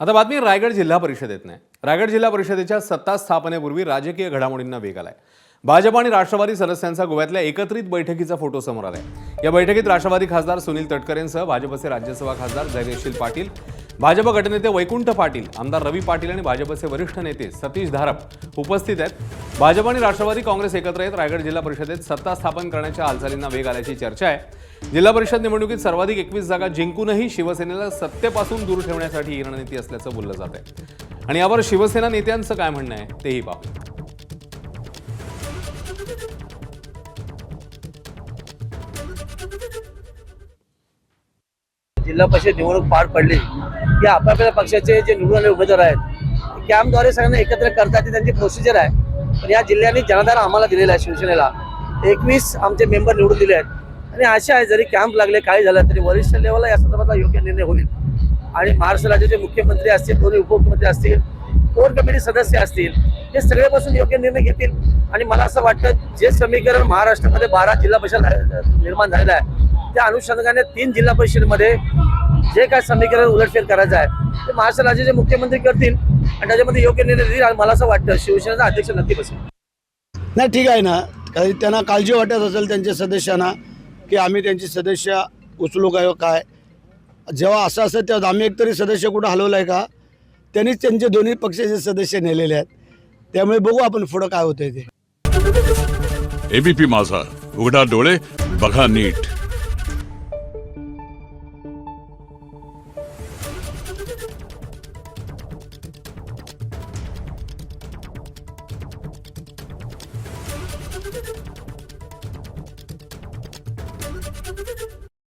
आता बातमी रायगड जिल्हा परिषदेतनं आहे. रायगड जिल्हा परिषदेच्या सत्ता स्थापनेपूर्वी राजकीय घडामोडींना वेग आलाय. भाजप आणि राष्ट्रवादी सदस्यांचा गोव्यातल्या एकत्रित बैठकीचा फोटो समोर आलाय. या बैठकीत राष्ट्रवादी खासदार सुनील तटकरेंसह भाजपचे राज्यसभा खासदार जयदेशील पाटील, भाजप गटनेते वैकुंठ पाटील, आमदार रवी पाटील आणि भाजपचे वरिष्ठ नेते सतीश धारप उपस्थित आहेत. भाजप आणि राष्ट्रवादी काँग्रेस एकत्र येत रायगड जिल्हा परिषदेत सत्ता स्थापन करण्याच्या हालचालींना वेग आल्याची चर्चा आहे. जिल्हा परिषद निवडणुकीत सर्वाधिक 21 जागा जिंकूनही शिवसेनेला सत्तेपासून दूर ठेवण्यासाठी ही रणनीती असल्याचं बोललं जात आहे. आणि यावर शिवसेना नेत्यांचं काय म्हणणं आहे तेही पाहू. जिल्हा परिषद निवडणूक पार पडली की आपापल्या पक्षाचे जे निवडून आलेले उमेदवार आहेत कॅम्पद्वारे सगळ्यांना एकत्र करतात, ती त्यांची प्रोसिजर आहे. पण या जिल्ह्याने जनाधार आम्हाला दिलेला आहे, शिवसेनेला 21 आमचे मेंबर निवडून दिले आहेत. आणि अशा आहे, जरी कॅम्प लागले काही झालं तरी वरिष्ठ लेवलला या संदर्भातला योग्य निर्णय होईल. आणि महाराष्ट्र राज्याचे मुख्यमंत्री असतील, दोन्ही उपमुख्यमंत्री असतील, कोर कमिटी सदस्य असतील, हे सगळेपासून योग्य निर्णय घेतील. आणि मला असं वाटतं जे समीकरण महाराष्ट्रामध्ये 12 जिल्हा परिषद निर्माण झालेलं आहे त्या अनुषंगाने 3 जिल्हा परिषदेमध्ये जे काय समीकरण उलटफेर करायचं आहे ते महाराष्ट्र राज्याचे मुख्यमंत्री करतील आणि त्याच्यामध्ये योग्य निर्णय देतील. आणि मला असं वाटतं शिवसेनेचा अध्यक्ष नक्की बसेल. नाही, ठीक आहे ना. काही त्यांना काळजी वाटत असेल त्यांच्या सदस्यांना की आम्ही त्यांचे सदस्य उचलू काय. जेव्हा असं असेल तेव्हा आम्ही एकतरी सदस्य कुठं हलवलं आहे का? त्यांनीच त्यांचे दोन्ही पक्षाचे सदस्य नेलेले आहेत. त्यामुळे बघू आपण पुढं काय होतंय ते. एबीपी माझा, उघडा डोळे बघा नीट.